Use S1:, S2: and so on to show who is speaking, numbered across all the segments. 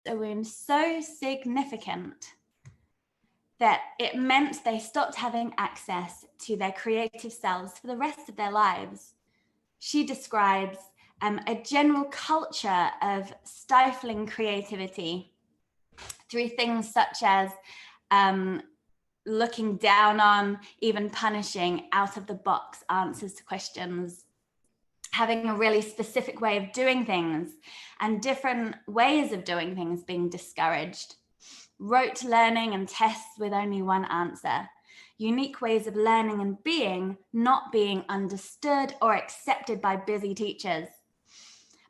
S1: a wound so significant that it meant they stopped having access to their creative selves for the rest of their lives. She describes a general culture of stifling creativity through things such as looking down on, even punishing out-of-the-box answers to questions, having a really specific way of doing things, and different ways of doing things being discouraged, rote learning and tests with only one answer, unique ways of learning and being not being understood or accepted by busy teachers.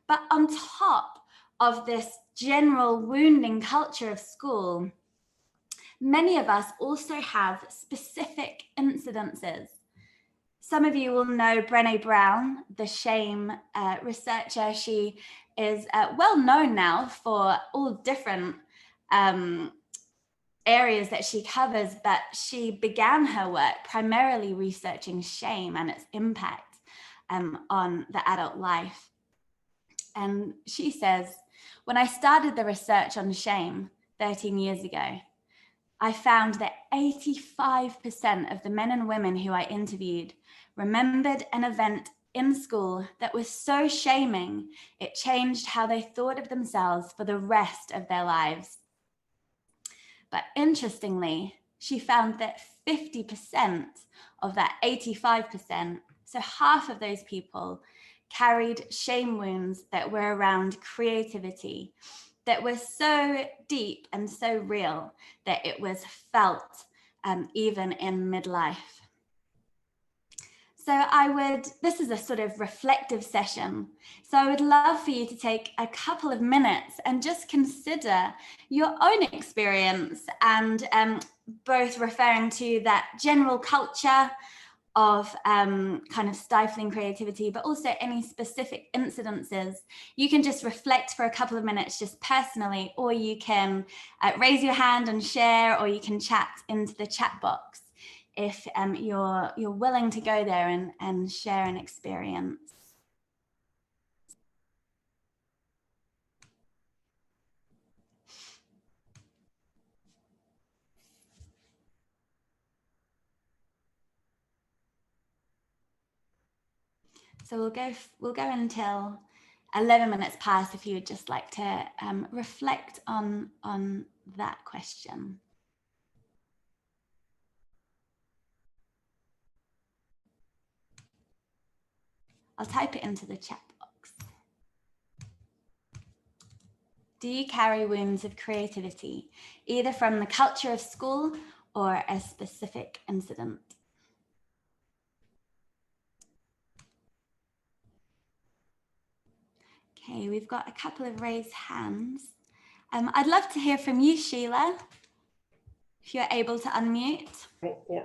S1: But on top of this general wounding culture of school, many of us also have specific incidences. Some of you will know Brené Brown, the shame researcher. She is well known now for all different areas that she covers, but she began her work primarily researching shame and its impact on the adult life. And she says, when I started the research on shame 13 years ago, I found that 85% of the men and women who I interviewed remembered an event in school that was so shaming, it changed how they thought of themselves for the rest of their lives. But interestingly, she found that 50% of that 85%, so half of those people, carried shame wounds that were around creativity, that were so deep and so real that it was felt even in midlife. So this is a sort of reflective session. So I would love for you to take a couple of minutes and just consider your own experience, and both referring to that general culture of kind of stifling creativity, but also any specific incidences. You can just reflect for a couple of minutes just personally, or you can raise your hand and share, or you can chat into the chat box if you're willing to go there and share an experience. So we'll go until 11 minutes past if you would just like to reflect on that question. I'll type it into the chat box. Do you carry wounds of creativity, either from the culture of school or a specific incident? Okay, we've got a couple of raised hands. I'd love to hear from you, Sheila, if you're able to unmute.
S2: Yeah.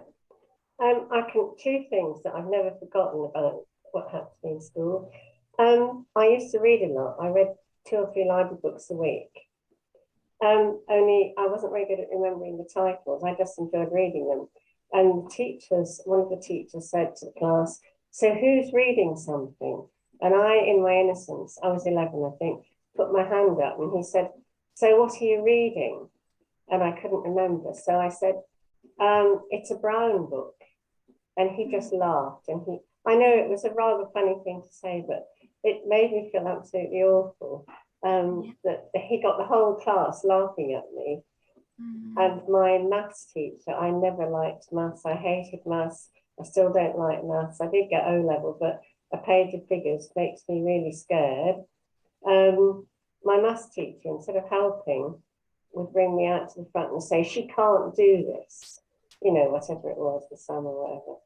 S2: Two things that I've never forgotten about what happened to me in school. I used to read a lot. I read 2 or 3 library books a week. Only I wasn't very good at remembering the titles. I just enjoyed reading them. And one of the teachers said to the class, "So who's reading something?" And I, in my innocence, I was 11, I think, put my hand up, and he said, "So what are you reading?" And I couldn't remember. So I said, "It's a Brown book." And he just laughed. And I know it was a rather funny thing to say, but it made me feel absolutely awful. That he got the whole class laughing at me. And my maths teacher, I never liked maths. I hated maths. I still don't like maths. I did get O level, but a page of figures makes me really scared. My maths teacher, instead of helping, would bring me out to the front and say, "She can't do this," you know, whatever it was, the sum or whatever.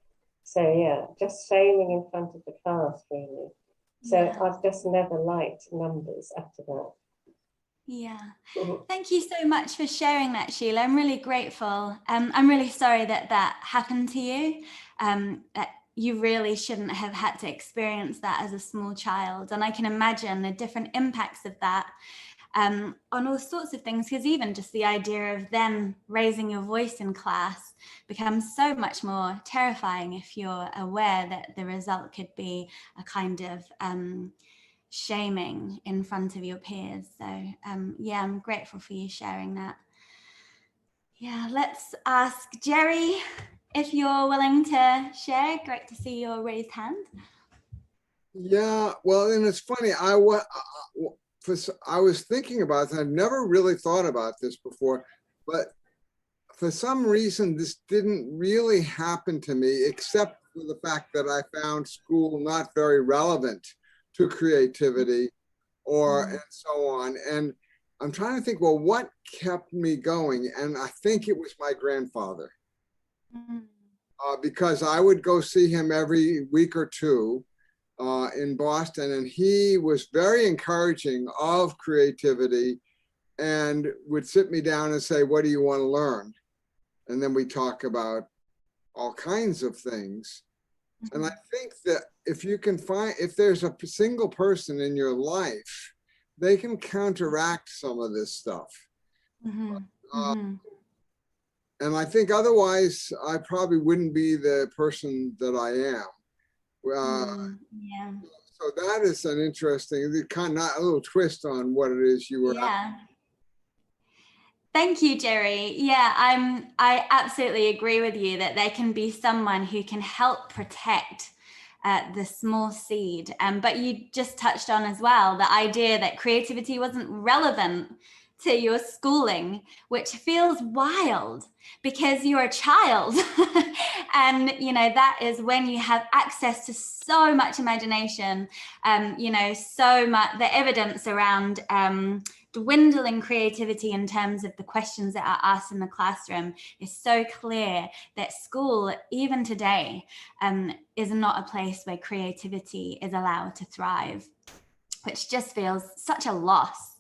S2: So yeah, just shaming in front of the class, really. So yeah. I've just never liked numbers after that.
S1: Yeah, thank you so much for sharing that, Sheila. I'm really grateful. I'm really sorry that that happened to you. That you really shouldn't have had to experience that as a small child. And I can imagine the different impacts of that on all sorts of things, because even just the idea of then raising your voice in class becomes so much more terrifying if you're aware that the result could be a kind of shaming in front of your peers. So yeah, I'm grateful for you sharing that. Yeah, let's ask Jerry if you're willing to share. Great to see your raised hand.
S3: Yeah, well, and it's funny, I was thinking about this. I've never really thought about this before, but for some reason, this didn't really happen to me, except for the fact that I found school not very relevant to creativity and so on. And I'm trying to think, well, what kept me going? And I think it was my grandfather, because I would go see him every week or two in Boston, and he was very encouraging of creativity and would sit me down and say, what do you want to learn? And then we talk about all kinds of things. And I think that if there's a single person in your life, they can counteract some of this stuff. And I think otherwise, I probably wouldn't be the person that I am.
S1: Yeah.
S3: So that is an interesting, kind of a little twist on what it is you were.
S1: Yeah. Thank you, Jerry. Yeah, I absolutely agree with you that there can be someone who can help protect the small seed. But you just touched on as well the idea that creativity wasn't relevant to your schooling, which feels wild because you're a child. And, you know, that is when you have access to so much imagination, you know, so much, the evidence around dwindling creativity in terms of the questions that are asked in the classroom is so clear that school, even today, is not a place where creativity is allowed to thrive, which just feels such a loss.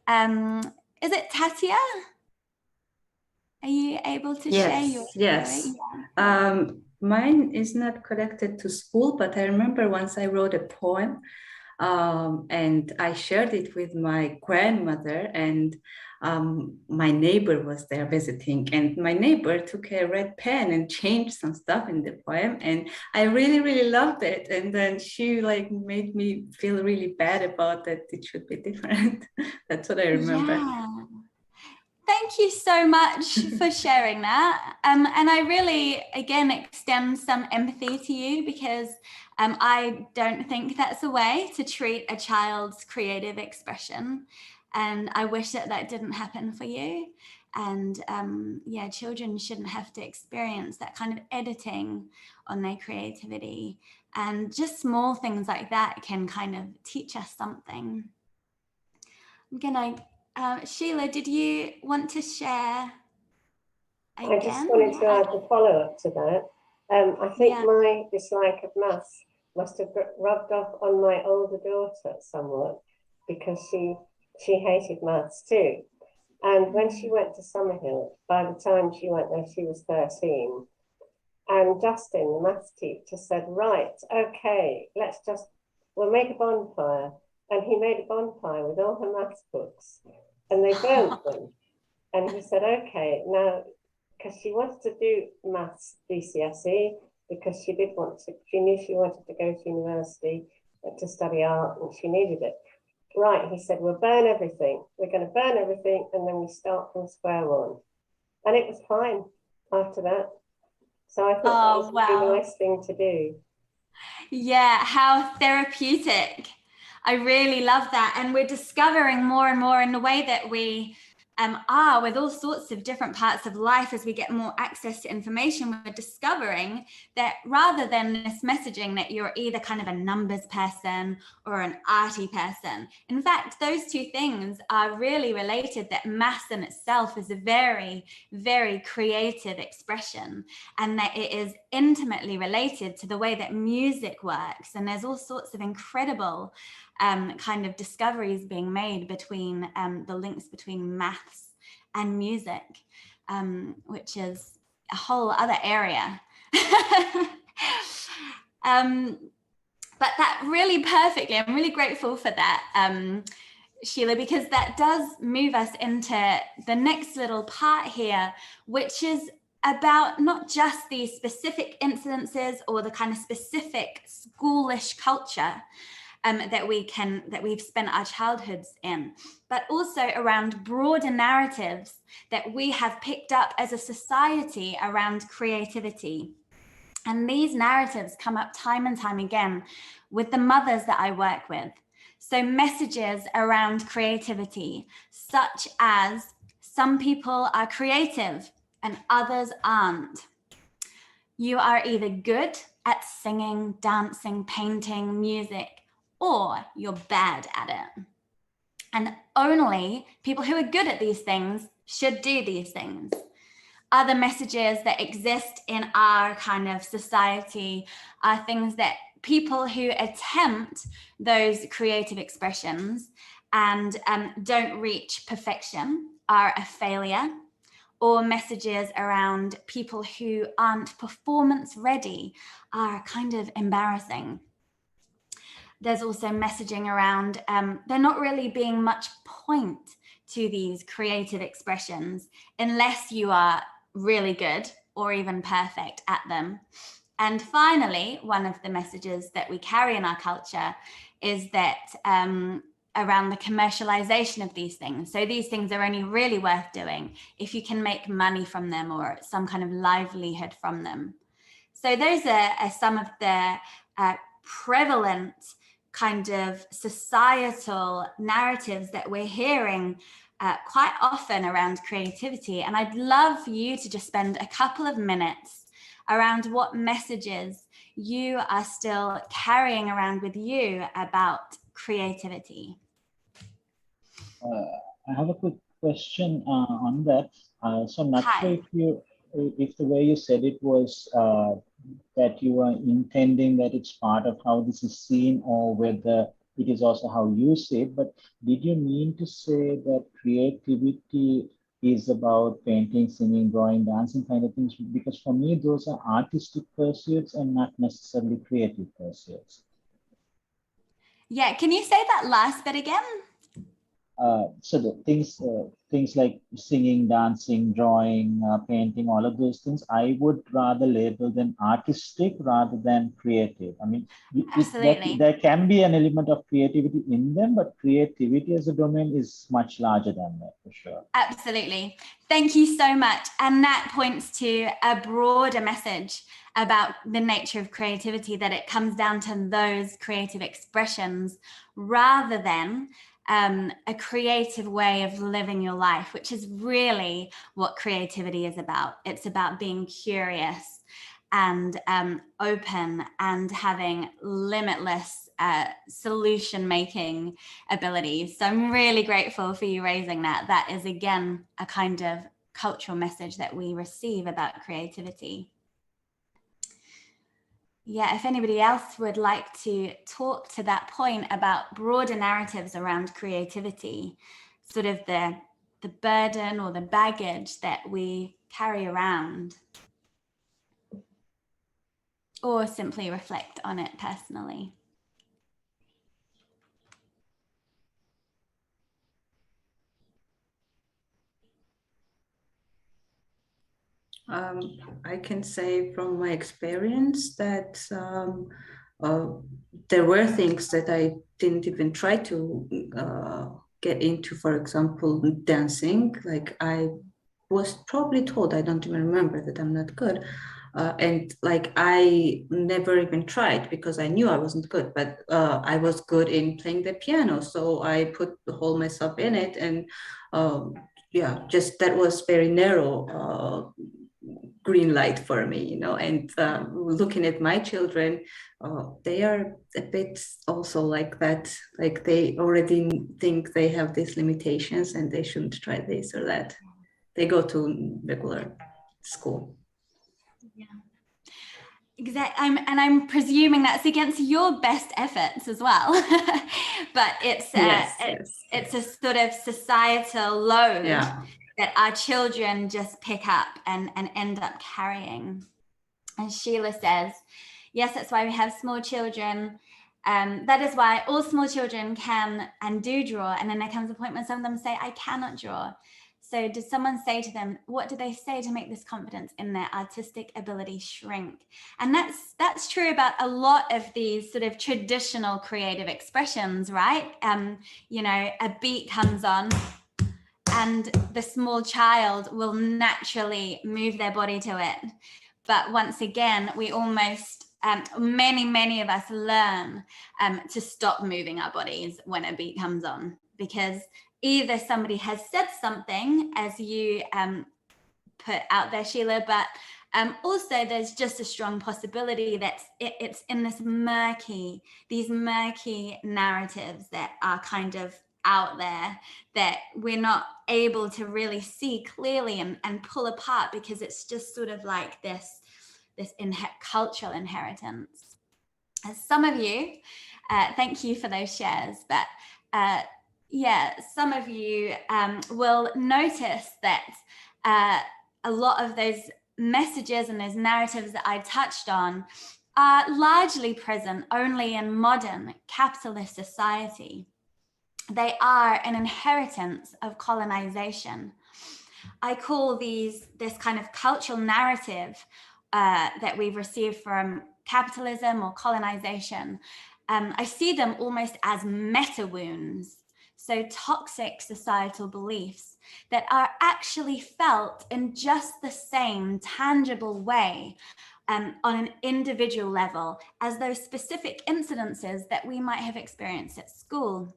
S1: Is it Tatia? Are you able to share your story?
S4: Yes. Mine is not connected to school, but I remember once I wrote a poem and I shared it with my grandmother, and my neighbor was there visiting, and my neighbor took a red pen and changed some stuff in the poem, and I really, really loved it. And then she like made me feel really bad about that it should be different. That's what I remember.
S1: Yeah. Thank you so much for sharing that. And I really, again, extend some empathy to you, because I don't think that's a way to treat a child's creative expression. And I wish that that didn't happen for you. And yeah, children shouldn't have to experience that kind of editing on their creativity. And just small things like that can kind of teach us something. I'm gonna Sheila, did you want to share again?
S2: I just wanted to add the follow-up to that. I think my dislike of maths must have rubbed off on my older daughter somewhat, because she hated maths too. And when she went to Summerhill, by the time she went there, she was 13. And Justin, the maths teacher, said, right, okay, we'll make a bonfire. And he made a bonfire with all her maths books, and they burnt them. And he said, okay, now, because she wanted to do maths GCSE, because she knew she wanted to go to university to study art, and she needed it. Right, he said, we'll burn everything. We're going to burn everything, and then we start from square one. And it was fine after that. So I thought that was a really nice thing to do.
S1: Yeah, how therapeutic. I really love that. And we're discovering more and more in the way that we are with all sorts of different parts of life. As we get more access to information, we're discovering that rather than this messaging that you're either kind of a numbers person or an arty person, in fact, those two things are really related, that maths in itself is a very, very creative expression, and that it is intimately related to the way that music works. And there's all sorts of incredible kind of discoveries being made between the links between maths and music, which is a whole other area. But that really perfectly, I'm really grateful for that, Sheila, because that does move us into the next little part here, which is about not just these specific incidences or the kind of specific schoolish culture, that we've spent our childhoods in, but also around broader narratives that we have picked up as a society around creativity. And these narratives come up time and time again with the mothers that I work with. So messages around creativity, such as some people are creative and others aren't. You are either good at singing, dancing, painting, music, or you're bad at it. And only people who are good at these things should do these things. Other messages that exist in our kind of society are things that people who attempt those creative expressions and don't reach perfection are a failure, or messages around people who aren't performance ready are kind of embarrassing. There's also messaging around there not really being much point to these creative expressions unless you are really good or even perfect at them. And finally, one of the messages that we carry in our culture is that around the commercialization of these things. So these things are only really worth doing if you can make money from them or some kind of livelihood from them. So those are some of the prevalent kind of societal narratives that we're hearing quite often around creativity. And I'd love for you to just spend a couple of minutes around what messages you are still carrying around with you about creativity.
S5: I have a quick question on that. So I'm not sure if the way you said it was that you were intending that it's part of how this is seen, or whether it is also how you see it, but did you mean to say that creativity is about painting, singing, drawing, dancing kind of things? Because for me, those are artistic pursuits and not necessarily creative pursuits.
S1: Yeah, can you say that last bit again?
S5: So the things like singing, dancing, drawing, painting, all of those things, I would rather label them artistic rather than creative. I mean, there can be an element of creativity in them, but creativity as a domain is much larger than that, for sure.
S1: Absolutely. Thank you so much. And that points to a broader message about the nature of creativity, that it comes down to those creative expressions rather than a creative way of living your life, which is really what creativity is about. It's about being curious and open and having limitless solution-making abilities. So I'm really grateful for you raising that. That is, again, a kind of cultural message that we receive about creativity. Yeah, if anybody else would like to talk to that point about broader narratives around creativity, sort of the burden or the baggage that we carry around, or simply reflect on it personally.
S4: I can say from my experience that there were things that I didn't even try to get into. For example, dancing. Like, I was probably told, I don't even remember, that I'm not good. And like, I never even tried because I knew I wasn't good, but I was good in playing the piano. So I put the whole myself in it. And yeah, just that was very narrow green light for me, you know. And looking at my children, they are a bit also like that. Like, they already think they have these limitations and they shouldn't try this or that. They go to regular school.
S1: Yeah, exactly. I'm presuming that's against your best efforts as well. But it's it's a sort of societal load that our children just pick up and end up carrying. And Sheila says, yes, that's why we have small children. That is why all small children can and do draw. And then there comes a point when some of them say, I cannot draw. So did someone say to them, what did they say to make this confidence in their artistic ability shrink? And that's true about a lot of these sort of traditional creative expressions, right? You know, a beat comes on and the small child will naturally move their body to it. But once again, we almost, many of us learn to stop moving our bodies when a beat comes on, because either somebody has said something, as you put out there, Sheila, but also there's just a strong possibility that it's in these murky narratives that are kind of out there that we're not able to really see clearly and pull apart, because it's just sort of like this cultural inheritance. As some of you, thank you for those shares, but yeah, some of you will notice that a lot of those messages and those narratives that I touched on are largely present only in modern capitalist society. They are an inheritance of colonization. I call this kind of cultural narrative that we've received from capitalism or colonization. I see them almost as meta wounds. So toxic societal beliefs that are actually felt in just the same tangible way on an individual level as those specific incidences that we might have experienced at school.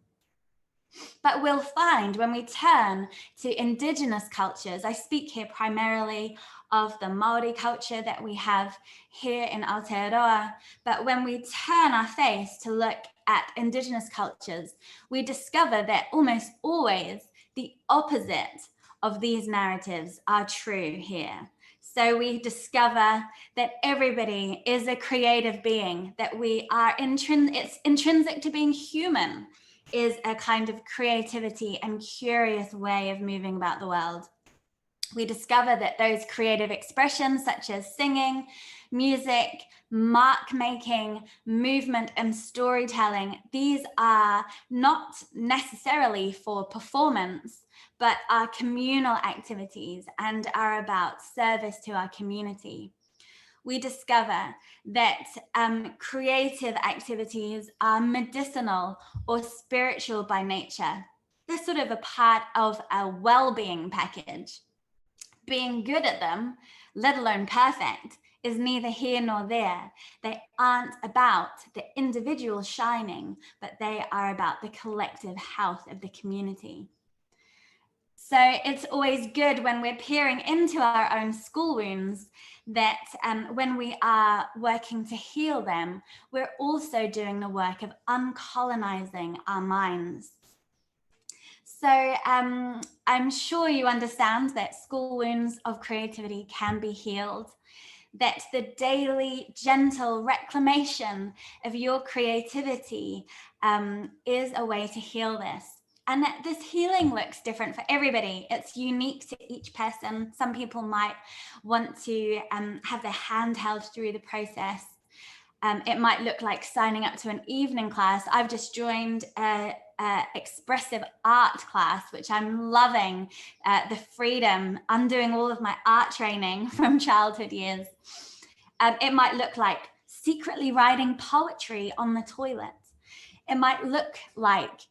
S1: But we'll find when we turn to indigenous cultures, I speak here primarily of the Maori culture that we have here in Aotearoa, but when we turn our face to look at indigenous cultures, we discover that almost always the opposite of these narratives are true here. So we discover that everybody is a creative being, that we are it's intrinsic to being human, is a kind of creativity and curious way of moving about the world. We discover that those creative expressions such as singing, music, mark making, movement, and storytelling, these are not necessarily for performance, but are communal activities and are about service to our community. We discover that creative activities are medicinal or spiritual by nature. They're sort of a part of a well-being package. Being good at them, let alone perfect, is neither here nor there. They aren't about the individual shining, but they are about the collective health of the community. So it's always good when we're peering into our own school wounds that when we are working to heal them, we're also doing the work of uncolonizing our minds. So I'm sure you understand that school wounds of creativity can be healed, that the daily gentle reclamation of your creativity is a way to heal this. And that this healing looks different for everybody. It's unique to each person. Some people might want to have their hand held through the process. It might look like signing up to an evening class. I've just joined a expressive art class, which I'm loving, the freedom, undoing all of my art training from childhood years. It might look like secretly writing poetry on the toilet. It might look like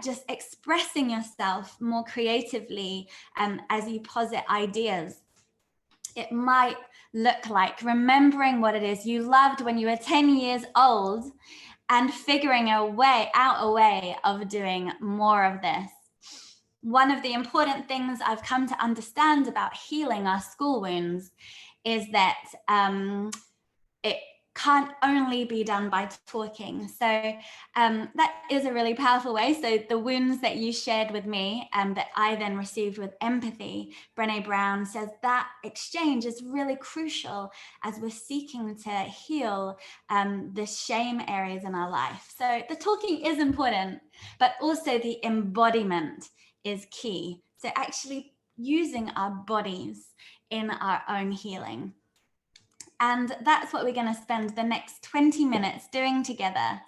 S1: just expressing yourself more creatively as you posit ideas. It might look like remembering what it is you loved when you were 10 years old and figuring out a way of doing more of this. One of the important things I've come to understand about healing our school wounds is that it can't only be done by talking. So that is a really powerful way. So the wounds that you shared with me and that I then received with empathy, Brené Brown says that exchange is really crucial as we're seeking to heal the shame areas in our life. So the talking is important, but also the embodiment is key. So actually using our bodies in our own healing. And that's what we're going to spend the next 20 minutes doing together.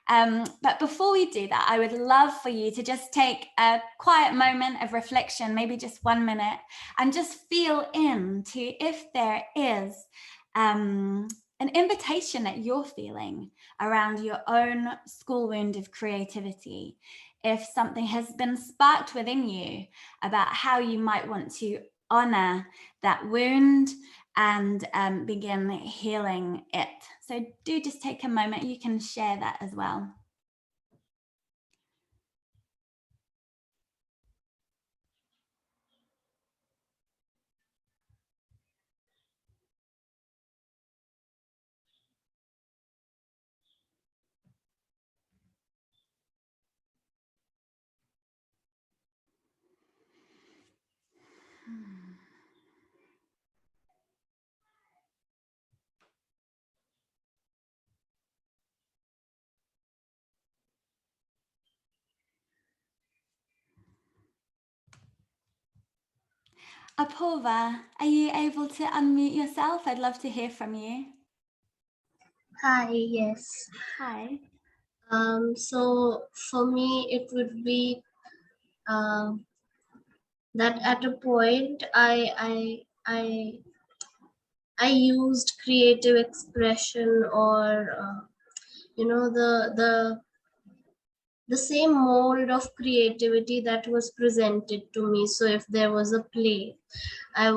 S1: But before we do that, I would love for you to just take a quiet moment of reflection, maybe just 1 minute, and just feel into if there is an invitation that you're feeling around your own school wound of creativity. If something has been sparked within you about how you might want to honor that wound and begin healing it. So do just take a moment. You can share that as well. Apurva, are you able to unmute yourself? I'd love to hear from you.
S6: Hi, yes.
S1: Hi.
S6: So for me, it would be that at a point I used creative expression, or you know, the same mold of creativity that was presented to me. So if there was a play, I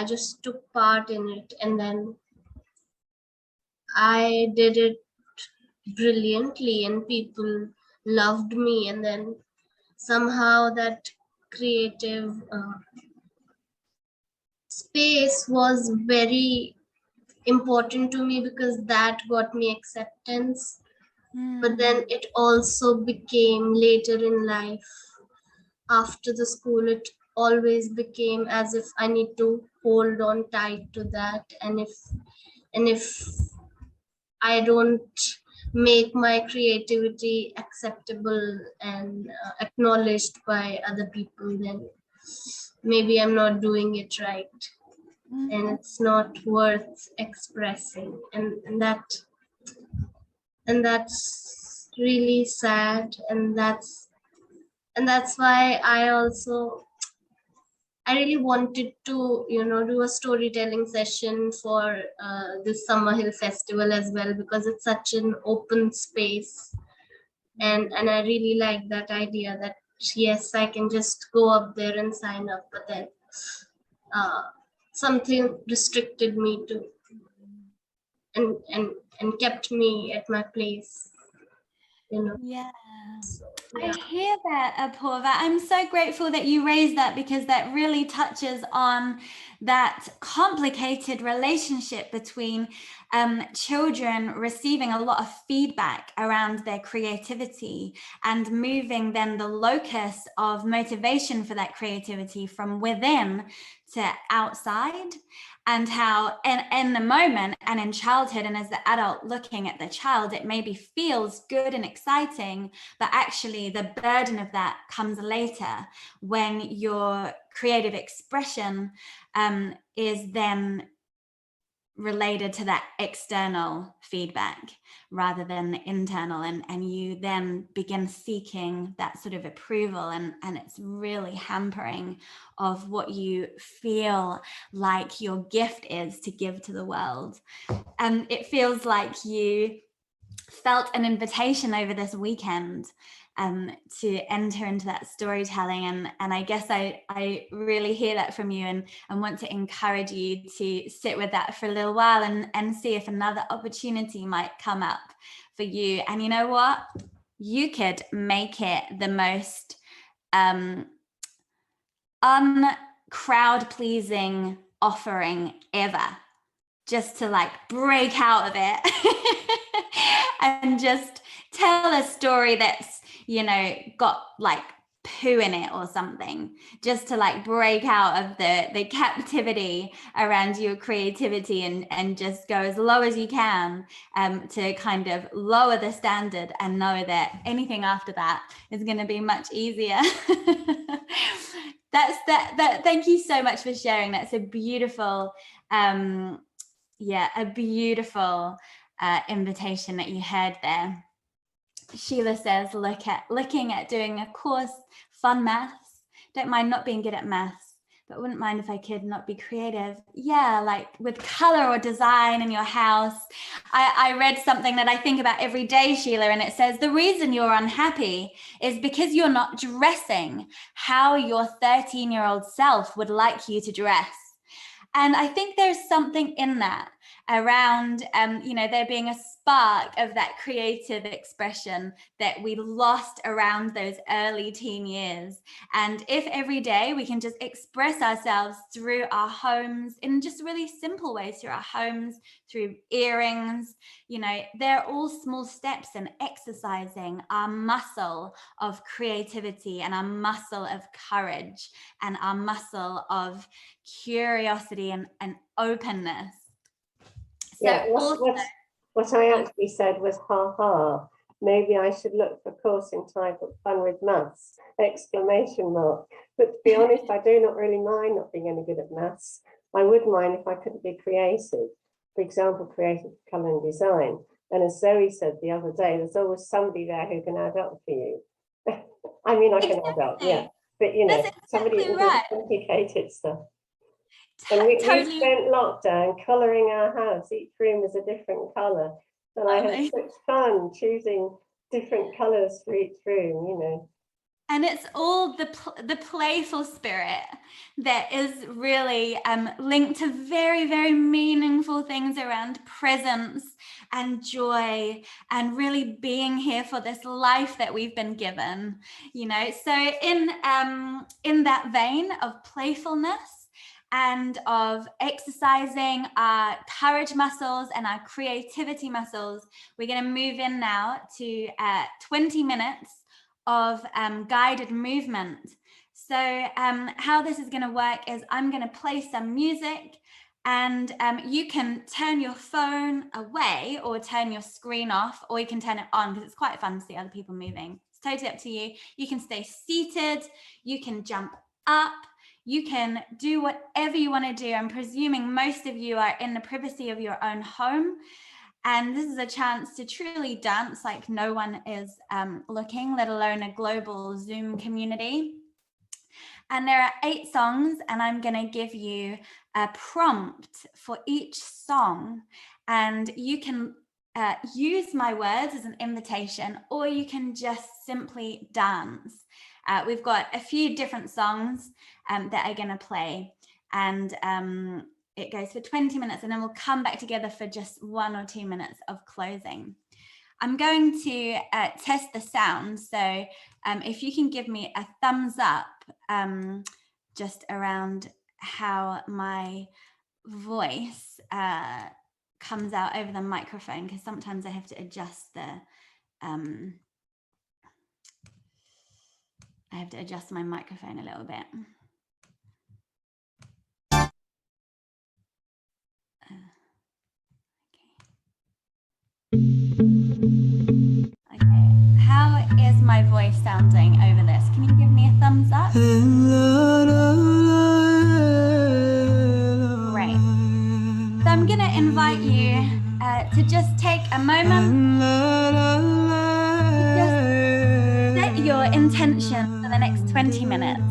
S6: just took part in it, and then I did it brilliantly, and people loved me, and then somehow that creative space was very important to me, because that got me acceptance. But then it also became, later in life, after the school, it always became as if I need to hold on tight to that, and if I don't make my creativity acceptable and acknowledged by other people, then maybe I'm not doing it right, and it's not worth expressing, and that's really sad, and that's why I really wanted to, do a storytelling session for this Summerhill festival as well, because it's such an open space, and I really like that idea that yes, I can just go up there and sign up, but then something restricted me to and kept me at my place,
S1: Yeah.
S6: So,
S1: I hear that, Apurva. I'm so grateful that you raised that, because that really touches on that complicated relationship between children receiving a lot of feedback around their creativity and moving then the locus of motivation for that creativity from within to outside, and how in the moment and in childhood and as the adult looking at the child, it maybe feels good and exciting, but actually the burden of that comes later when your creative expression is then related to that external feedback rather than the internal, and you then begin seeking that sort of approval, and it's really hampering of what you feel like your gift is to give to the world. And it feels like you felt an invitation over this weekend to enter into that storytelling, and I guess I really hear that from you, and want to encourage you to sit with that for a little while and see if another opportunity might come up for you. And you know what? You could make it the most uncrowd pleasing offering ever, just to like break out of it and just tell a story that's, got like poo in it or something, just to like break out of the captivity around your creativity, and just go as low as you can to kind of lower the standard and know that anything after that is going to be much easier. Thank you so much for sharing. That's a beautiful a beautiful invitation that you had there. Sheila says, looking at doing a course, fun maths. Don't mind not being good at maths, but wouldn't mind if I could not be creative. Yeah, like with color or design in your house. I read something that I think about every day, Sheila, and it says the reason you're unhappy is because you're not dressing how your 13-year-old self would like you to dress. And I think there's something in that around, there being a spark of that creative expression that we lost around those early teen years. And if every day we can just express ourselves through our homes in just really simple ways, through our homes, through earrings, they're all small steps in exercising our muscle of creativity and our muscle of courage and our muscle of curiosity and openness. So
S2: yeah, what I actually said was, ha, maybe I should look for a course entitled Fun with Maths, ! But to be honest, I do not really mind not being any good at maths. I would mind if I couldn't be creative. For example, creative colour and design. And as Zoe said the other day, there's always somebody there who can add up for you. I mean, I can add up, yeah. But somebody who does complicated stuff. And we spent lockdown colouring our house. Each room was a different colour. And I had such fun choosing different colours for each room,
S1: And it's all the playful spirit that is really linked to very, very meaningful things around presence and joy and really being here for this life that we've been given, So in that vein of playfulness and of exercising our courage muscles and our creativity muscles, we're going to move in now to 20 minutes of guided movement. So how this is going to work is I'm going to play some music, and you can turn your phone away or turn your screen off, or you can turn it on because it's quite fun to see other people moving. It's totally up to you. You can stay seated, you can jump up, you can do whatever you want to do. I'm presuming most of you are in the privacy of your own home. And this is a chance to truly dance like no one is looking, let alone a global Zoom community. And there are 8 songs, and I'm going to give you a prompt for each song. And you can use my words as an invitation, or you can just simply dance. We've got a few different songs that are going to play. And it goes for 20 minutes, and then we'll come back together for just 1 or 2 minutes of closing. I'm going to test the sound. So if you can give me a thumbs up just around how my voice comes out over the microphone, because sometimes I have to adjust my microphone a little bit. Okay, how is my voice sounding over this? Can you give me a thumbs up? Great. So I'm going to invite you to just take a moment to just set your intention for the next 20 minutes.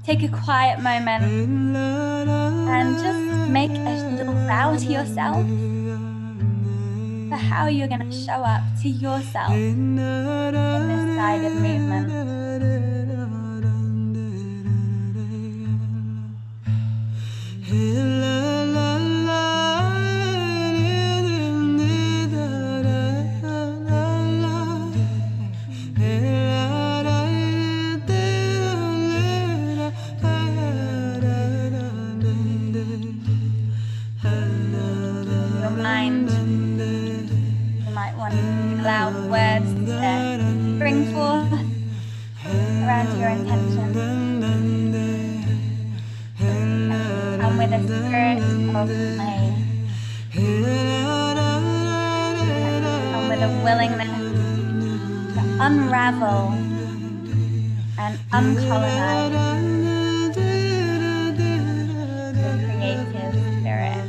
S1: Take a quiet moment and just make a little vow to yourself for how you're going to show up to yourself in this guided movement. Your mind, you might want to allow words to bring forth around your intention. Come with a spirit of play. Come with a willingness to unravel and uncolonize your creative spirit.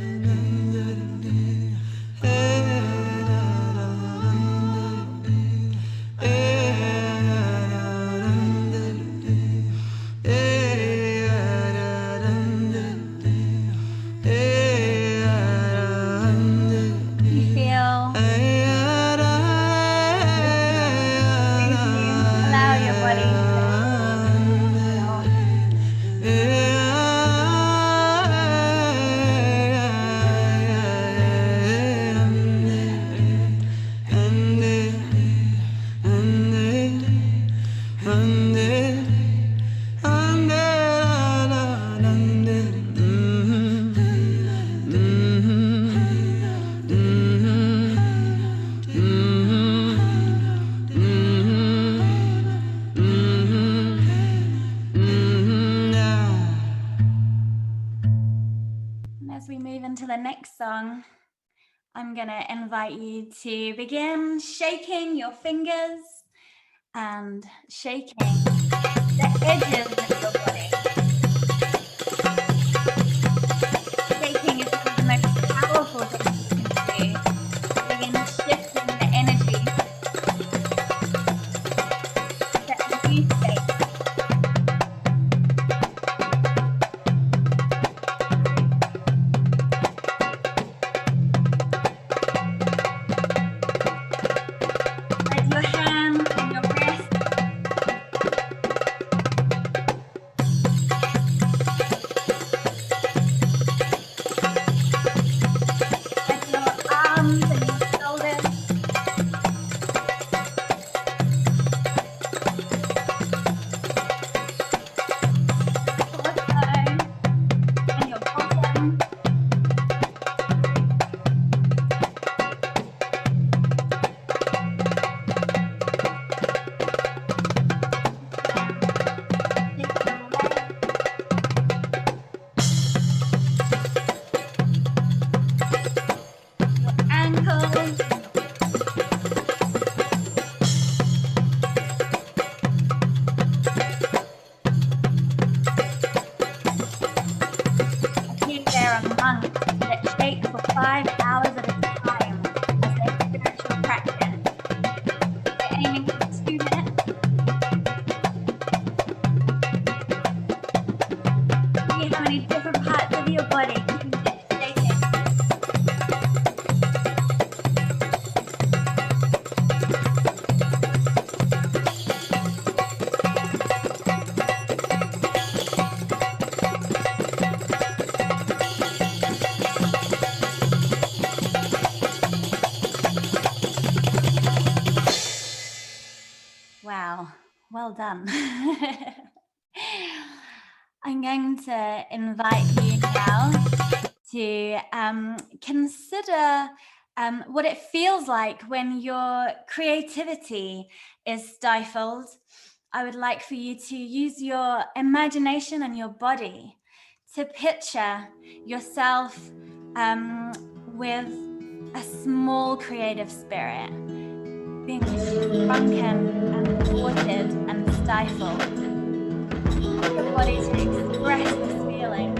S1: next song, I'm going to invite you to begin shaking your fingers and shaking the edges of your body. Shaking is one of the most powerful things you can do. Begin shifting the energy to a new state. Spread your hands on your wrists. Spread your arms and your shoulders. Torso and your bottom. Shake your legs. Your ankles. I think there are monks that shake for 5 hours at a time as their spiritual practice. They're aiming for 2 minutes. See how many different parts of your body you can get shaking. Wow, well done. I'm going to invite you now to consider what it feels like when your creativity is stifled. I would like for you to use your imagination and your body to picture yourself with a small creative spirit, being shrunken and thwarted and stifled. Your body to express this feeling.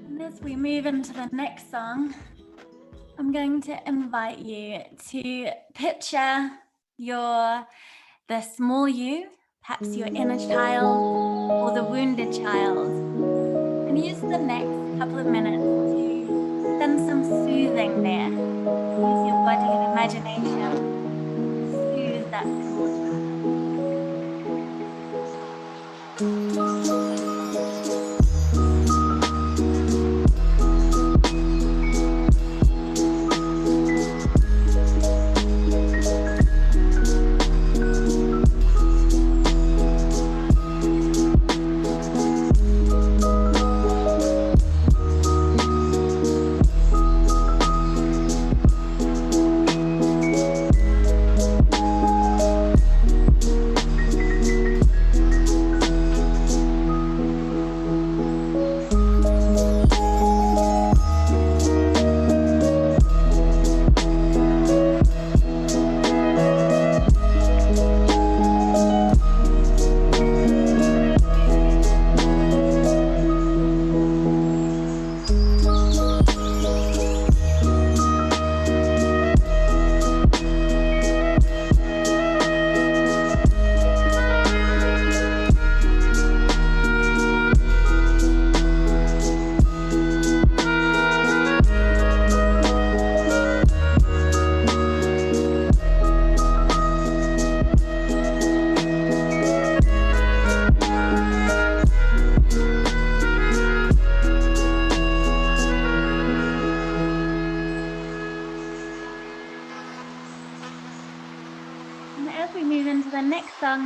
S1: And as we move into the next song, I'm going to invite you to picture the small you, perhaps your inner child or the wounded child, and use the next couple of minutes to send some soothing there. Use your body and imagination to soothe that small child.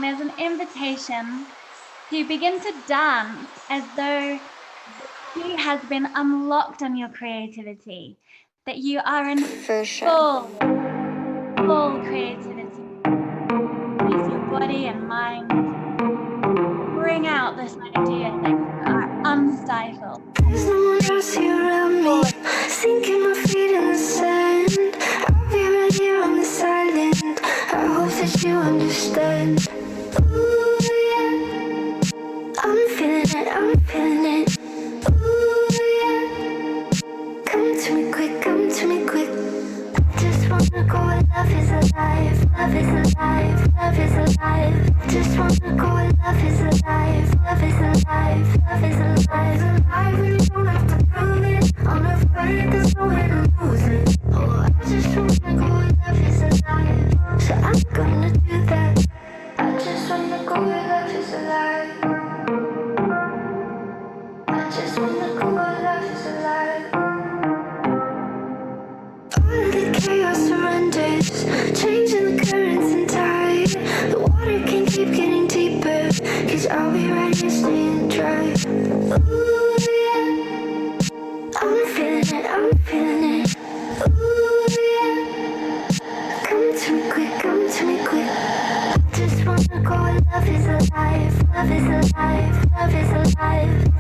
S1: There's an invitation to begin to dance as though the key has been unlocked on your creativity, that you are in full creativity. Use your body and mind. Bring out this idea that you are unstifled.
S7: There's no one else here around me, sinking my feet in the sand. I'll be right here on this island. I hope that you understand. Ooh, yeah. I'm feeling it. Ooh, yeah. Come to me quick. I just wanna go where love is alive. Love is alive. I just wanna go where love is alive. Love is alive. Alive when you don't have to prove it. I'm afraid there's nowhere to lose it. Oh, I just wanna go where love is alive. So I'm gonna do that. I just wanna go where love is alive. I just wanna go where love is alive. All of the chaos surrenders, changing the currents and tide. The water can keep getting deeper, 'cause I'll be right here staying dry. Ooh, yeah. I'm feeling it. Ooh, yeah. Come to me quick. I just wanna go where love is alive. Love is alive. I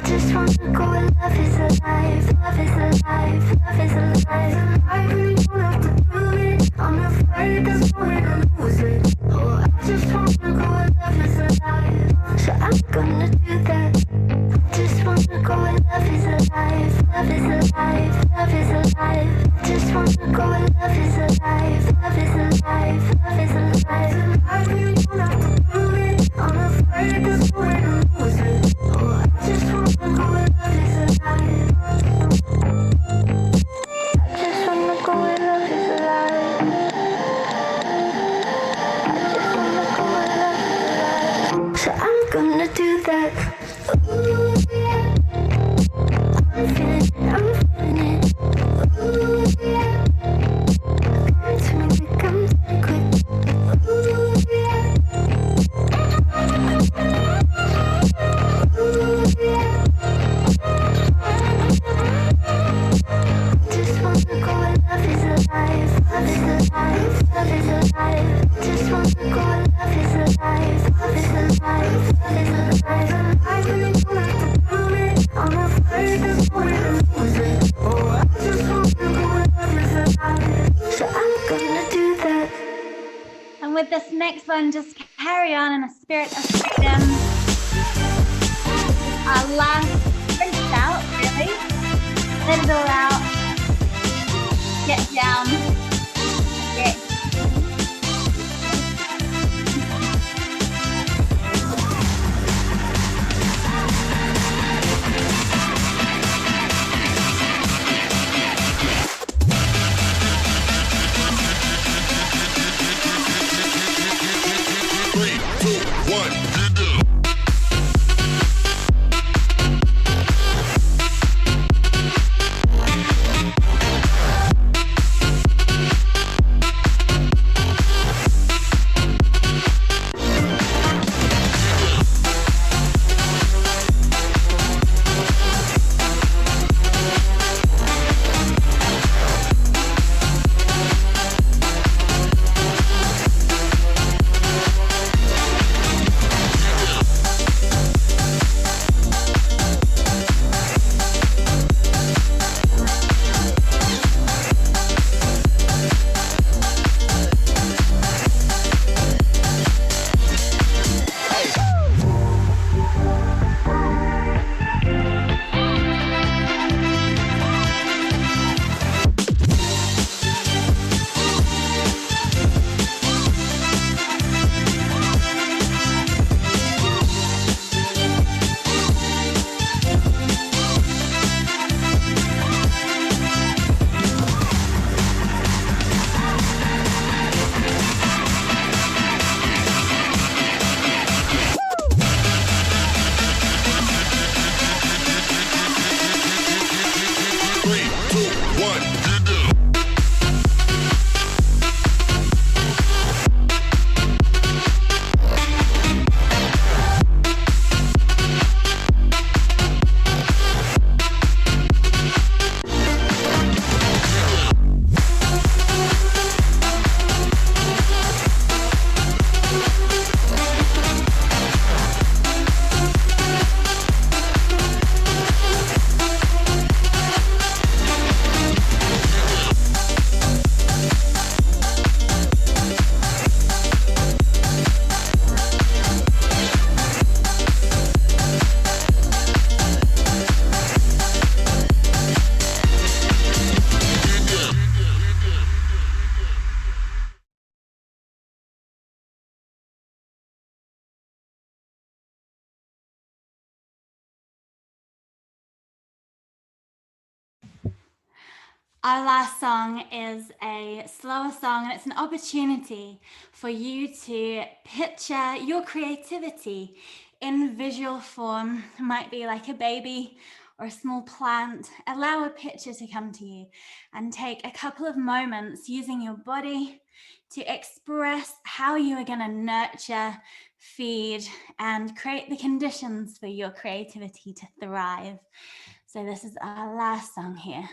S7: just wanna go where love is alive. Love is alive. I really don't have to prove it. I'm afraid there's nowhere to lose it. Oh, I just wanna go where love is alive. So I'm gonna do that. I just wanna go where love is alive. Love is alive. I just wanna go where love is alive. Love is alive. I really don't have to prove it. I'm afraid there's nowhere to lose it. Oh, I just wanna go where love is alive. I just wanna go where love is alive. I just wanna go where love is alive. So I'm gonna do that. Ooh, yeah. I'm feeling it. Ooh, yeah. Come to me quick. Ooh, yeah. Ooh, yeah. Just wanna go where love is alive. Love is alive. Just wanna go where love is alive. Love is alive. I really don't have to prove it. I'm afraid there's nowhere to lose it. Oh, I just wanna go where love is alive. So I'm gonna do that.
S1: And with this next one, just carry on in a spirit of freedom. Our last rinse out, really. Let it all out. get down. Yeah. Our last song is a slower song, and it's an opportunity for you to picture your creativity in visual form. It might be like a baby or a small plant. Allow a picture to come to you and take a couple of moments using your body to express how you are going to nurture, feed, and create the conditions for your creativity to thrive. So this is our last song here.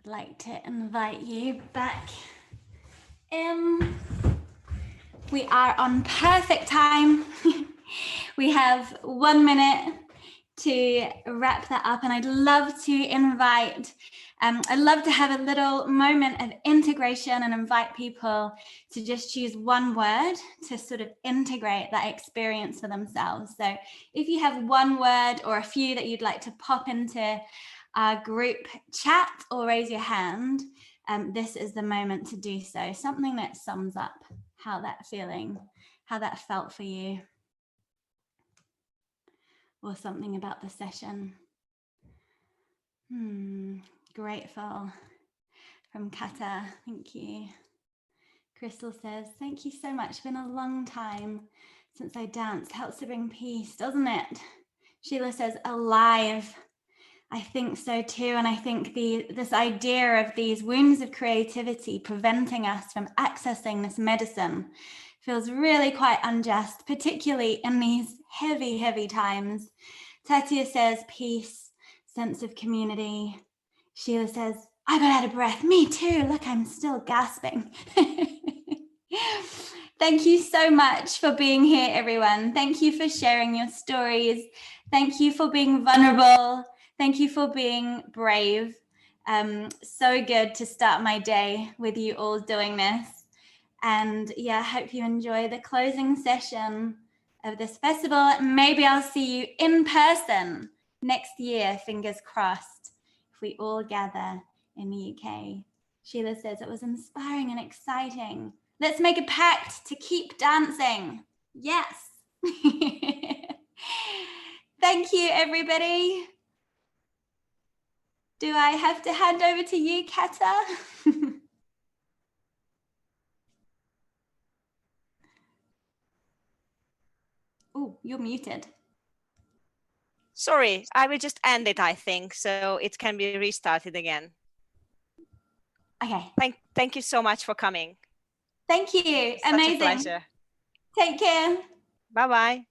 S1: I'd like to invite you back in. We are on perfect time. We have 1 minute to wrap that up, and I'd love to invite, I'd love to have a little moment of integration and invite people to just choose one word to sort of integrate that experience for themselves. So if you have one word or a few that you'd like to pop into our group chat or raise your hand, this is the moment to do so. Something that sums up how that felt for you, or something about the session. Grateful from Kata, thank you. Crystal says, thank you so much. It's been a long time since I danced. Helps to bring peace, doesn't it? Sheila says, alive. I think so too. And I think this idea of these wounds of creativity preventing us from accessing this medicine feels really quite unjust, particularly in these heavy, heavy times. Tatia says, peace, sense of community. Sheila says, I got out of breath. Me too. Look, I'm still gasping. Thank you so much for being here, everyone. Thank you for sharing your stories. Thank you for being vulnerable. Thank you for being brave. So good to start my day with you all doing this. And yeah, I hope you enjoy the closing session of this festival. Maybe I'll see you in person next year, fingers crossed, if we all gather in the UK. Sheila says it was inspiring and exciting. Let's make a pact to keep dancing. Yes. Thank you, everybody. Do I have to hand over to you, Kata? Oh, you're muted.
S8: Sorry, I will just end it, I think, so it can be restarted again.
S1: Okay.
S8: Thank you so much for coming.
S1: Thank you.
S8: Such
S1: amazing.
S8: a pleasure.
S1: Take care.
S8: Bye-bye.